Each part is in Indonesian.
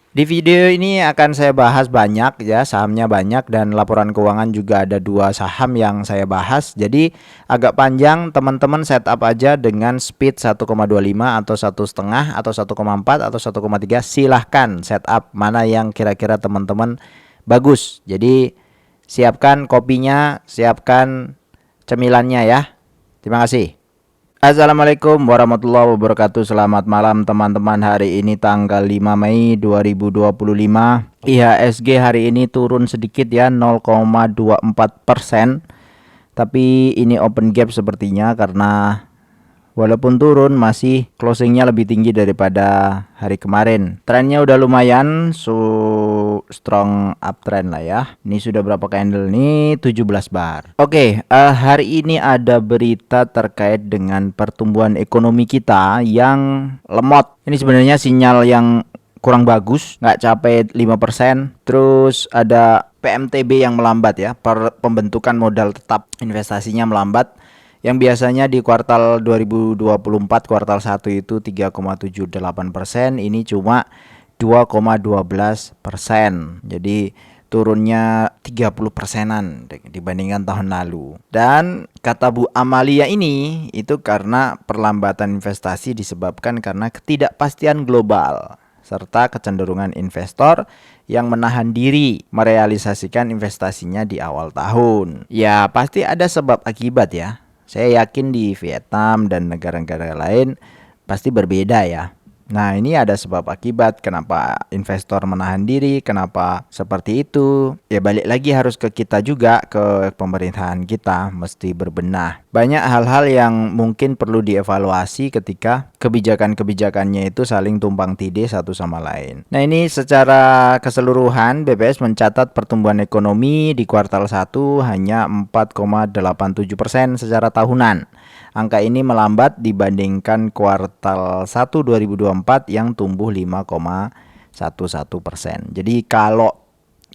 Di video ini akan saya bahas banyak ya, sahamnya banyak dan laporan keuangan juga ada 2 saham yang saya bahas. Jadi agak panjang, teman-teman setup aja dengan speed 1,25 atau 1,5 atau 1,4 atau 1,3. Silahkan setup mana yang kira-kira teman-teman bagus. Jadi siapkan kopinya, siapkan cemilannya ya. Terima kasih. Assalamualaikum warahmatullahi wabarakatuh. Selamat malam teman-teman. Hari ini tanggal 5 Mei 2025. IHSG hari ini turun sedikit ya, 0,24%. Tapi ini open gap sepertinya karena walaupun turun masih closingnya lebih tinggi daripada hari kemarin. Trennya udah lumayan, strong uptrend lah ya. Ini sudah berapa candle nih? 17 bar. Oke, hari ini ada berita terkait dengan pertumbuhan ekonomi kita yang lemot. Ini sebenarnya sinyal yang kurang bagus, nggak capai 5%. Terus ada PMTB yang melambat ya, pembentukan modal tetap investasinya melambat. Yang biasanya di kuartal 2024 kuartal 1 itu 3,78%, ini cuma 2,12%. Jadi turunnya 30%-an dibandingkan tahun lalu. Dan kata Bu Amalia ini itu karena perlambatan investasi disebabkan karena ketidakpastian global serta kecenderungan investor yang menahan diri merealisasikan investasinya di awal tahun. Ya pasti ada sebab akibat ya. Saya yakin di Vietnam dan negara-negara lain pasti berbeda ya. Nah ini ada sebab akibat kenapa investor menahan diri, kenapa seperti itu. Ya balik lagi harus ke kita juga, ke pemerintahan kita mesti berbenah. Banyak hal-hal yang mungkin perlu dievaluasi ketika kebijakan-kebijakannya itu saling tumpang tindih satu sama lain. Nah ini secara keseluruhan BPS mencatat pertumbuhan ekonomi di kuartal 1 hanya 4,87% secara tahunan. Angka ini melambat dibandingkan kuartal 1 2024 yang tumbuh 5,11%. Jadi kalau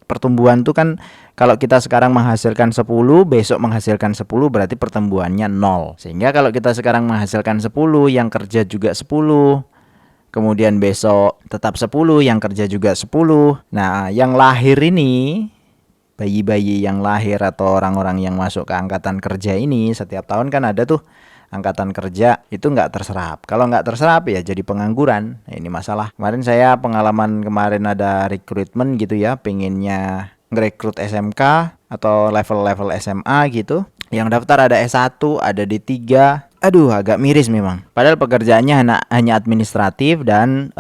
pertumbuhan itu kan kalau kita sekarang menghasilkan 10, besok menghasilkan 10 berarti pertumbuhannya 0. Sehingga kalau kita sekarang menghasilkan 10, yang kerja juga 10. Kemudian besok tetap 10, yang kerja juga 10. Nah, yang lahir ini, bayi-bayi yang lahir atau orang-orang yang masuk ke angkatan kerja ini, setiap tahun kan ada tuh angkatan kerja itu nggak terserap. Kalau nggak terserap ya jadi pengangguran. Nah, ini masalah. Kemarin saya pengalaman kemarin ada rekrutmen gitu ya, pengennya ngerekrut SMK atau level-level SMA gitu. Yang daftar ada S1, ada D3. Aduh, agak miris memang. Padahal pekerjaannya hanya administratif dan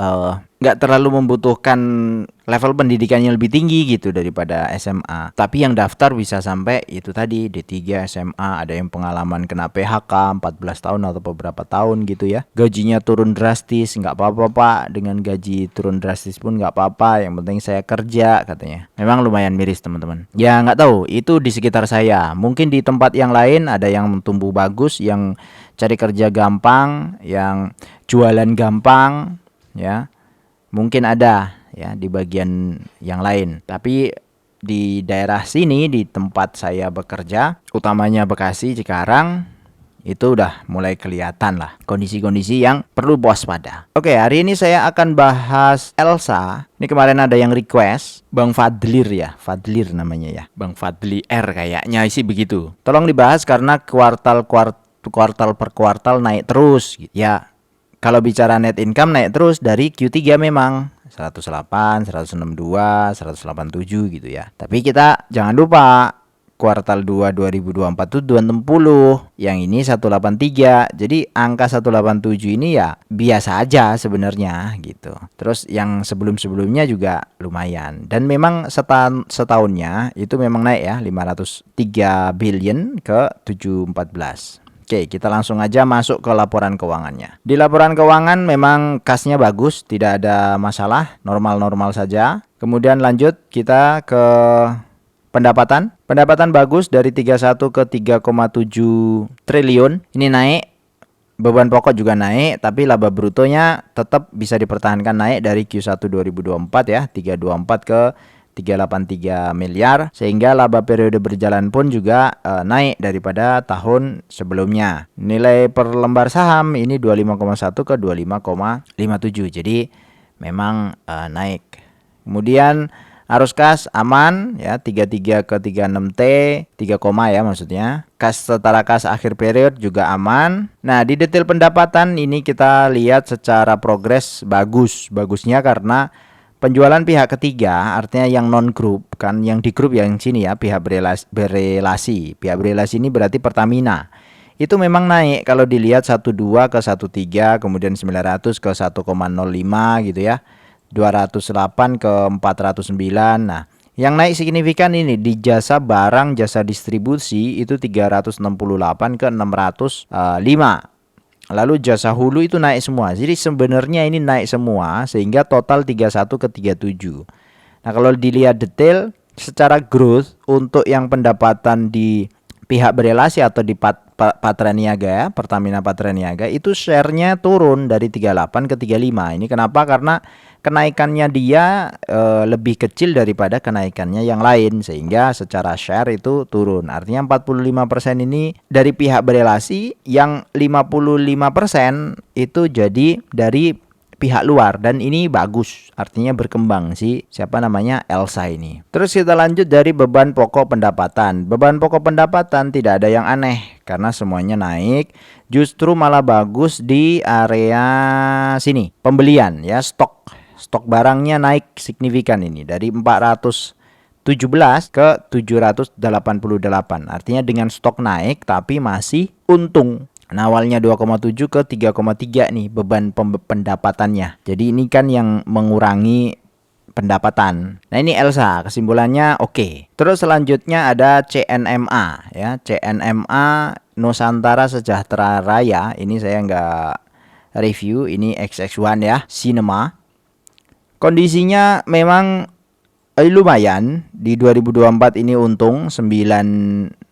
nggak terlalu membutuhkan level pendidikan yang lebih tinggi gitu daripada SMA. Tapi yang daftar bisa sampai itu tadi D3 SMA, ada yang pengalaman kena PHK 14 tahun atau beberapa tahun gitu ya. Gajinya turun drastis, nggak apa-apa Pak, dengan gaji turun drastis pun nggak apa-apa, yang penting saya kerja katanya. Memang lumayan miris teman-teman. Ya nggak tahu, itu di sekitar saya. Mungkin di tempat yang lain ada yang tumbuh bagus, yang cari kerja gampang, yang jualan gampang ya. Mungkin ada ya di bagian yang lain. Tapi di daerah sini, di tempat saya bekerja, utamanya Bekasi, Cikarang, itu udah mulai kelihatan lah kondisi-kondisi yang perlu waspada. Oke, hari ini saya akan bahas Elsa. Ini kemarin ada yang request, Bang Fadlir ya, Fadlir namanya ya, Bang Fadli R kayaknya sih begitu. Tolong dibahas karena kuartal per kuartal naik terus ya. Kalau bicara net income naik terus dari Q3 memang 108, 162, 187 gitu ya. Tapi kita jangan lupa kuartal 2 2024 itu 260, yang ini 183. Jadi angka 187 ini ya biasa aja sebenarnya gitu. Terus yang sebelum-sebelumnya juga lumayan. Dan memang setahunnya itu memang naik ya, 503 billion ke 714. Oke, kita langsung aja masuk ke laporan keuangannya. Di laporan keuangan memang kasnya bagus, tidak ada masalah, normal-normal saja. Kemudian lanjut kita ke pendapatan. Pendapatan bagus dari 31 ke 3,7 triliun. Ini naik, beban pokok juga naik, tapi laba brutonya tetap bisa dipertahankan naik dari Q1 2024 ya, 324 ke 383 miliar, sehingga laba periode berjalan pun juga naik daripada tahun sebelumnya. Nilai per lembar saham ini 25,1 ke 25,57. Jadi memang naik. Kemudian arus kas aman ya, 33 ke 36T, 3 koma ya maksudnya. Kas setara kas akhir period juga aman. Nah, di detail pendapatan ini kita lihat secara progres bagus. Bagusnya karena penjualan pihak ketiga, artinya yang non grup, kan yang di grup yang sini ya, pihak berelasi. Pihak berelasi ini berarti Pertamina. Itu memang naik kalau dilihat 12 ke 13, kemudian 900 ke 1,05 gitu ya. 208 ke 409. Nah, yang naik signifikan ini di jasa barang jasa distribusi itu 368 ke 605. Lalu jasa hulu itu naik semua. Jadi sebenarnya ini naik semua sehingga total 31 ke 37. Nah, kalau dilihat detail secara growth untuk yang pendapatan di pihak berelasi atau di Patra Niaga ya, Pertamina Patra Niaga itu share-nya turun dari 38 ke 35. Ini kenapa? Karena kenaikannya dia lebih kecil daripada kenaikannya yang lain sehingga secara share itu turun. Artinya 45% ini dari pihak berelasi, yang 55% itu jadi dari pihak luar, dan ini bagus, artinya berkembang sih siapa namanya Elsa ini. Terus kita lanjut dari beban pokok pendapatan. Beban pokok pendapatan tidak ada yang aneh karena semuanya naik, justru malah bagus di area sini pembelian ya, stok barangnya naik signifikan ini dari 417 ke 788. Artinya dengan stok naik tapi masih untung. Nah, awalnya 2,7 ke 3,3 nih beban pendapatannya. Jadi ini kan yang mengurangi pendapatan. Nah, ini Elsa, kesimpulannya oke. Terus selanjutnya ada CNMA ya. CNMA Nusantara Sejahtera Raya. Ini saya nggak review, ini XX1 ya, Cinema. Kondisinya memang lumayan. Di 2024 ini untung 9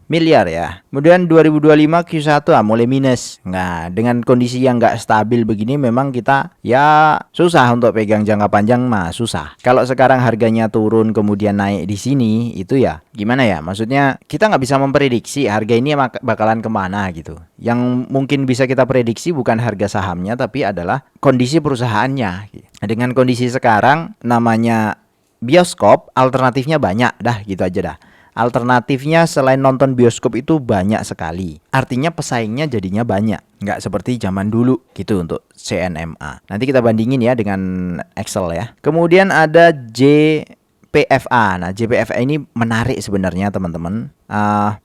miliar ya. Kemudian 2025 Q1 mulai minus. Nah, dengan kondisi yang nggak stabil begini memang kita ya susah untuk pegang jangka panjang mah susah. Kalau sekarang harganya turun kemudian naik di sini itu ya gimana ya? Maksudnya kita nggak bisa memprediksi harga ini bakalan kemana gitu. Yang mungkin bisa kita prediksi bukan harga sahamnya tapi adalah kondisi perusahaannya. Nah, dengan kondisi sekarang namanya bioskop, alternatifnya banyak dah gitu aja dah. Alternatifnya selain nonton bioskop itu banyak sekali. Artinya pesaingnya jadinya banyak. Nggak seperti zaman dulu gitu untuk CNMA. Nanti kita bandingin ya dengan Excel ya. Kemudian ada JPFA. Nah, JPFA ini menarik sebenarnya teman-teman.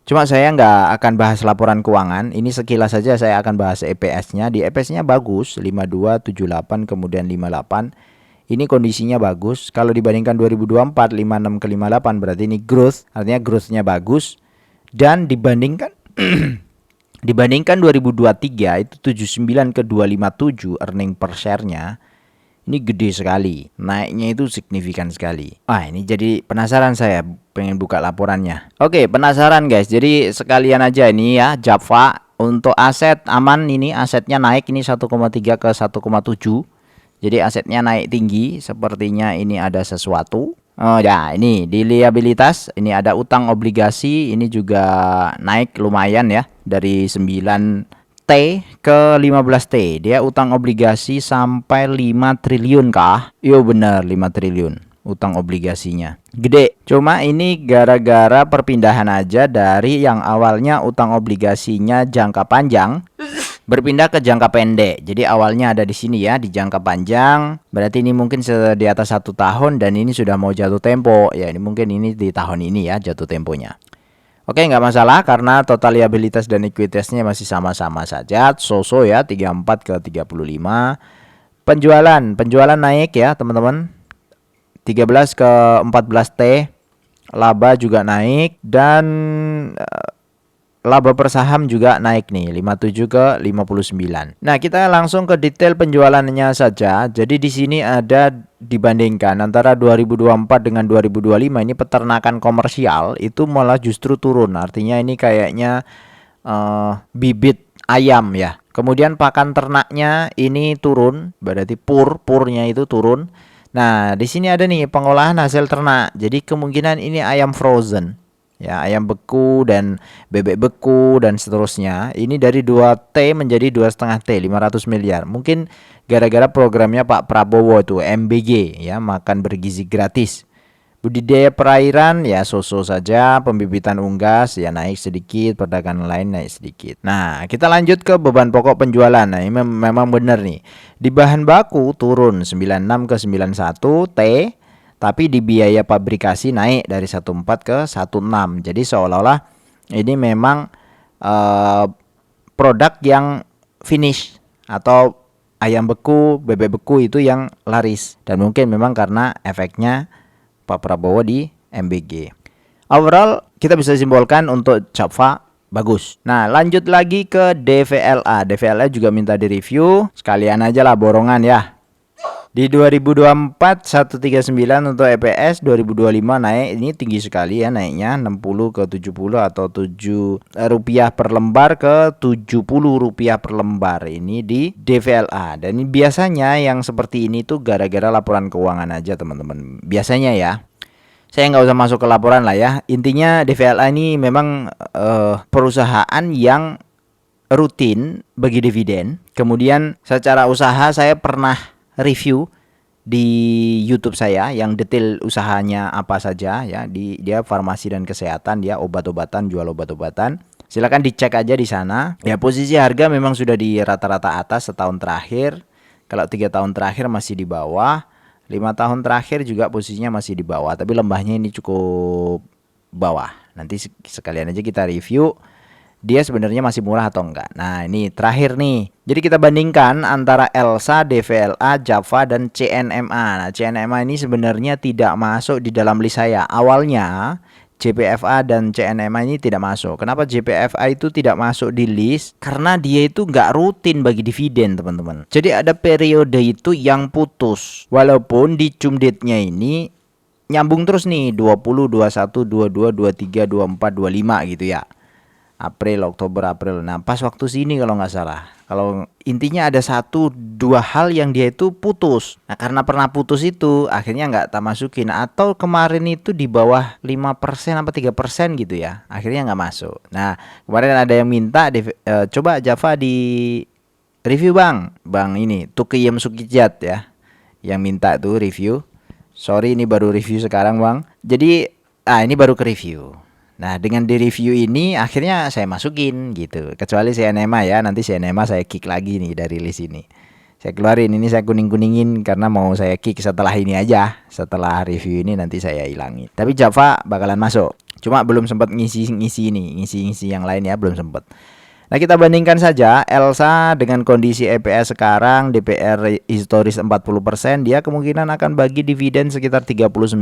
Cuma saya nggak akan bahas laporan keuangan. Ini sekilas saja saya akan bahas EPS-nya. Di EPS-nya bagus. 52, 78, kemudian 58. Ini kondisinya bagus. Kalau dibandingkan 2024 56 ke 58 berarti ini growth, artinya growth-nya bagus. Dan dibandingkan dibandingkan 2023 itu 79 ke 257 earning per share-nya. Ini gede sekali. Naiknya itu signifikan sekali. Ini jadi penasaran saya, pengen buka laporannya. Oke, penasaran guys. Jadi sekalian aja ini ya, Java untuk aset aman, ini asetnya naik ini 1,3 ke 1,7. Jadi asetnya naik tinggi, sepertinya ini ada sesuatu. Ya ini di liabilitas, ini ada utang obligasi, ini juga naik lumayan ya. Dari 9T ke 15T. Dia utang obligasi sampai 5 triliun kah? Yo bener 5 triliun utang obligasinya. Gede. Cuma ini gara-gara perpindahan aja dari yang awalnya utang obligasinya jangka panjang berpindah ke jangka pendek. Jadi awalnya ada di sini ya, di jangka panjang. Berarti ini mungkin di atas 1 tahun dan ini sudah mau jatuh tempo. Ya ini mungkin ini di tahun ini ya jatuh temponya. Oke, nggak masalah karena total liabilitas dan ekuitasnya masih sama-sama saja. So-so ya, 34 ke 35. Penjualan naik ya teman-teman. 13 ke 14T. Laba juga naik dan laba per saham juga naik nih 57 ke 59. Nah, kita langsung ke detail penjualannya saja. Jadi di sini ada dibandingkan antara 2024 dengan 2025 ini peternakan komersial itu malah justru turun. Artinya ini kayaknya bibit ayam ya. Kemudian pakan ternaknya ini turun, berarti purnya itu turun. Nah, di sini ada nih pengolahan hasil ternak. Jadi kemungkinan ini ayam frozen. ya, ayam beku dan bebek beku dan seterusnya. Ini dari 2T menjadi 2,5 T, 500 miliar. Mungkin gara-gara programnya Pak Prabowo itu MBG ya, makan bergizi gratis. Budidaya perairan ya so-so saja, pembibitan unggas ya naik sedikit, perdagangan lain naik sedikit. Nah, kita lanjut ke beban pokok penjualan. Nah, ini memang benar nih. Di bahan baku turun 96 ke 91 T, tapi di biaya pabrikasi naik dari 14 ke 16. Jadi seolah-olah ini memang produk yang finish atau ayam beku, bebek beku itu yang laris. Dan mungkin memang karena efeknya Pak Prabowo di MBG. Overall kita bisa simpulkan untuk Java bagus. Nah, lanjut lagi ke DVLA. DVLA juga minta direview. Sekalian aja lah borongan ya. Di 2024 139 untuk EPS, 2025 naik, ini tinggi sekali ya naiknya 60 ke 70 atau 7 rupiah per lembar ke 70 rupiah per lembar ini di DVLA. Dan ini biasanya yang seperti ini tuh gara-gara laporan keuangan aja teman-teman. Biasanya ya. Saya nggak usah masuk ke laporan lah ya. Intinya DVLA ini memang perusahaan yang rutin bagi dividen. Kemudian secara usaha saya pernah review di YouTube saya yang detail usahanya apa saja ya. Dia farmasi dan kesehatan, dia obat-obatan, jual obat-obatan. Silakan dicek aja di sana. Ya, posisi harga memang sudah di rata-rata atas setahun terakhir. Kalau 3 tahun terakhir masih di bawah, 5 tahun terakhir juga posisinya masih di bawah, tapi lembahnya ini cukup bawah. Nanti sekalian aja kita review dia sebenarnya masih murah atau enggak. Nah, ini terakhir nih. Jadi kita bandingkan antara ELSA, DVLA, Java, dan CNMA. Nah, CNMA ini sebenarnya tidak masuk di dalam list saya. Awalnya JPFA dan CNMA ini tidak masuk. Kenapa JPFA itu tidak masuk di list? Karena dia itu nggak rutin bagi dividen, teman-teman. Jadi ada periode itu yang putus. Walaupun di cumdetnya ini nyambung terus nih 20, 21, 22, 23, 24, 25 gitu ya. April, Oktober, April. Nah, pas waktu sini kalau nggak salah. Kalau intinya ada 1-2 hal yang dia itu putus. Nah, karena pernah putus itu akhirnya nggak tak masukin. Atau kemarin itu di bawah 5% apa 3% gitu ya. Akhirnya nggak masuk. Nah, kemarin ada yang minta coba Java di review Bang ini Tukiyem Sukijat ya. Yang minta tuh review. Sorry ini baru review sekarang Bang. Jadi ini baru ke review. Nah, dengan di review ini akhirnya saya masukin gitu. Kecuali CNMA ya, nanti CNMA saya kick lagi nih dari list ini. Saya keluarin ini, saya kuning-kuningin karena mau saya kick setelah ini aja. Setelah review ini nanti saya hilangin. Tapi Java bakalan masuk. Cuma belum sempat ngisi-ngisi yang lain ya, belum sempat. Nah, kita bandingkan saja ELSA dengan kondisi EPS sekarang, DPR historis 40%, dia kemungkinan akan bagi dividen sekitar 39,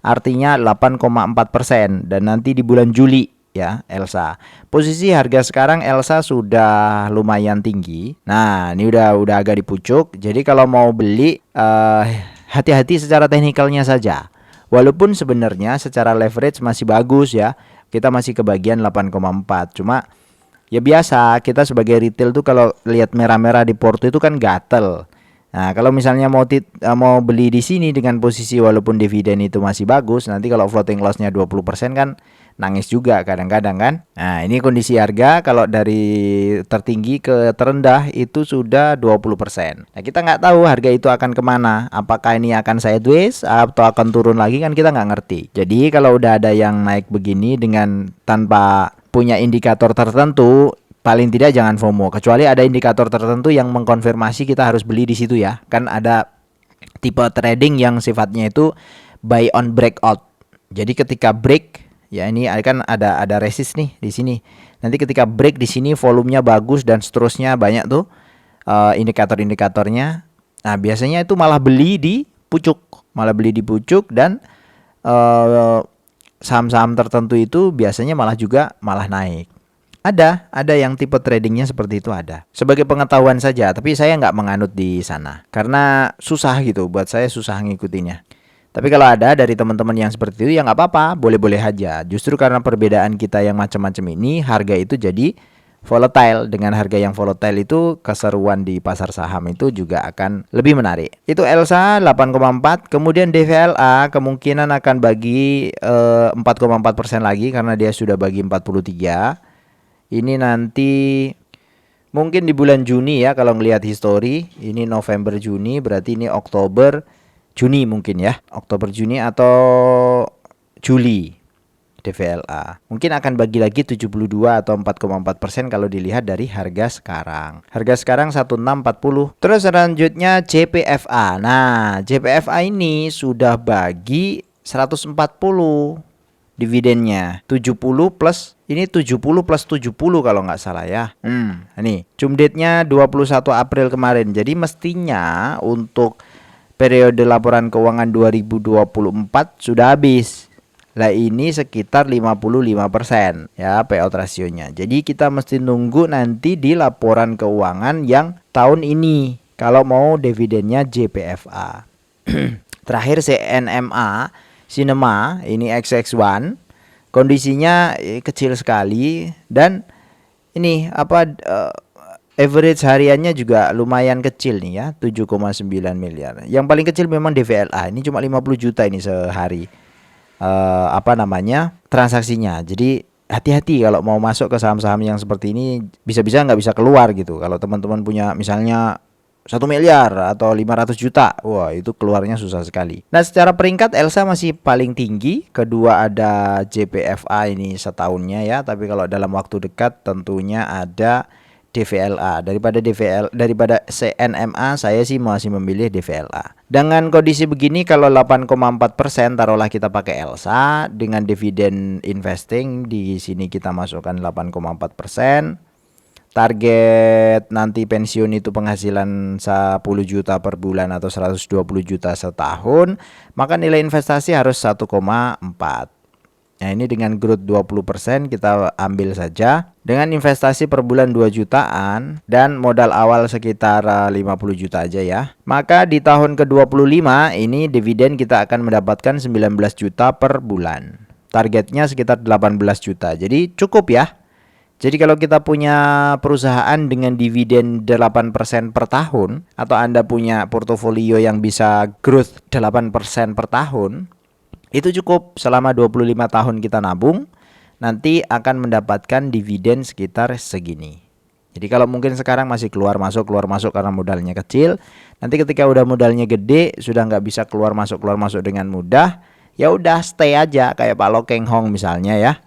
artinya 8,4%, dan nanti di bulan Juli ya ELSA. Posisi harga sekarang ELSA sudah lumayan tinggi. Nah, ini udah agak di pucuk. Jadi kalau mau beli hati-hati secara teknikalnya saja. Walaupun sebenarnya secara leverage masih bagus ya. Kita masih kebagian 8,4. Cuma ya biasa, kita sebagai retail tuh kalau lihat merah-merah di porto itu kan gatel. Nah, kalau misalnya mau beli di sini dengan posisi walaupun dividen itu masih bagus, nanti kalau floating loss-nya 20% kan nangis juga kadang-kadang kan. Nah, ini kondisi harga kalau dari tertinggi ke terendah itu sudah 20%. Nah, kita nggak tahu harga itu akan kemana. Apakah ini akan sideways atau akan turun lagi kan kita nggak ngerti. Jadi kalau udah ada yang naik begini dengan tanpa punya indikator tertentu, paling tidak jangan FOMO. Kecuali ada indikator tertentu yang mengkonfirmasi kita harus beli di situ ya. Kan ada tipe trading yang sifatnya itu buy on breakout. Jadi ketika break, ya ini kan ada resist nih di sini. Nanti ketika break di sini volumenya bagus dan seterusnya banyak tuh indikator-indikatornya. Nah, biasanya itu malah beli di pucuk, dan saham-saham tertentu itu biasanya malah naik. Ada yang tipe tradingnya seperti itu ada. Sebagai pengetahuan saja, tapi saya nggak menganut di sana karena susah gitu. Buat saya susah ngikutinnya. Tapi kalau ada dari teman-teman yang seperti itu ya nggak apa-apa, boleh-boleh aja. Justru karena perbedaan kita yang macam-macam ini, harga itu jadi volatile. Dengan harga yang volatile itu keseruan di pasar saham itu juga akan lebih menarik. Itu ELSA 8,4. Kemudian DVLA kemungkinan akan bagi 4,4% lagi karena dia sudah bagi 43. Ini nanti mungkin di bulan Juni ya, kalau ngelihat histori. Ini November Juni, berarti ini Oktober Juni mungkin ya. Oktober Juni atau Juli DVLA. Mungkin akan bagi lagi 72 atau 4,4% kalau dilihat dari harga sekarang. Harga sekarang 1640. Terus selanjutnya JPFA. Nah, JPFA ini sudah bagi 140 dividennya. 70 plus ini 70 plus 70 kalau nggak salah ya. Ini cum date-nya 21 April kemarin. Jadi mestinya untuk periode laporan keuangan 2024 sudah habis. Lah ini sekitar 55% ya payout rasionya. Jadi kita mesti nunggu nanti di laporan keuangan yang tahun ini kalau mau dividennya JPFA. Terakhir CNMA Cinema ini XX1 kondisinya kecil sekali dan ini average hariannya juga lumayan kecil nih ya, 7,9 miliar. Yang paling kecil memang DVLA, ini cuma 50 juta ini sehari transaksinya. Jadi hati-hati kalau mau masuk ke saham-saham yang seperti ini, bisa-bisa nggak bisa keluar gitu. Kalau teman-teman punya misalnya 1 miliar atau 500 juta, wah itu keluarnya susah sekali. Nah secara peringkat ELSA masih paling tinggi, kedua ada JPFA ini setahunnya ya, tapi kalau dalam waktu dekat tentunya ada DVLA. Daripada CNMA saya sih masih memilih DVLA. Dengan kondisi begini kalau 8,4% taruhlah kita pakai ELSA dengan dividen investing di sini kita masukkan 8,4%. Target nanti pensiun itu penghasilan 10 juta per bulan atau 120 juta setahun, maka nilai investasi harus 1,4. Nah ini dengan growth 20% kita ambil saja. Dengan investasi per bulan 2 jutaan dan modal awal sekitar 50 juta aja ya. Maka di tahun ke-25 ini dividen kita akan mendapatkan 19 juta per bulan. Targetnya sekitar 18 juta. Jadi cukup ya. Jadi kalau kita punya perusahaan dengan dividen 8% per tahun, atau Anda punya portofolio yang bisa growth 8% per tahun, itu cukup selama 25 tahun kita nabung, nanti akan mendapatkan dividen sekitar segini. Jadi kalau mungkin sekarang masih keluar masuk karena modalnya kecil, nanti ketika udah modalnya gede, sudah nggak bisa keluar masuk dengan mudah, ya udah stay aja kayak Pak Lo Keng Hong misalnya ya.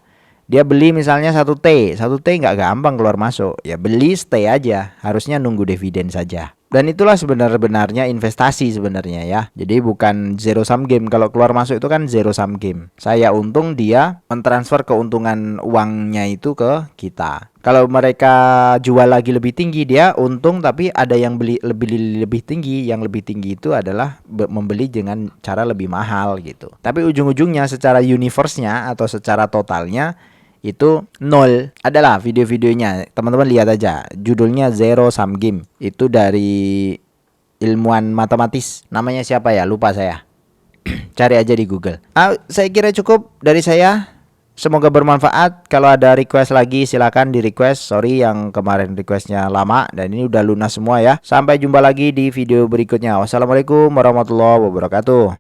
Dia beli misalnya 1T nggak gampang keluar masuk, ya beli stay aja, harusnya nunggu dividen saja. Dan itulah sebenarnya investasi sebenarnya ya. Jadi bukan zero sum game. Kalau keluar masuk itu kan zero sum game. Saya untung, dia mentransfer keuntungan uangnya itu ke kita. Kalau mereka jual lagi lebih tinggi, dia untung tapi ada yang beli lebih tinggi. Yang lebih tinggi itu adalah membeli dengan cara lebih mahal gitu. Tapi ujung-ujungnya secara universe-nya atau secara totalnya itu nol. Adalah video-videonya, teman-teman lihat aja, judulnya Zero Sum Game. Itu dari ilmuwan matematis, namanya siapa ya, lupa saya. Cari aja di Google. Saya kira cukup dari saya. Semoga bermanfaat. Kalau ada request lagi silakan di request. Sorry yang kemarin requestnya lama dan ini udah lunas semua ya. Sampai jumpa lagi di video berikutnya. Wassalamualaikum warahmatullahi wabarakatuh.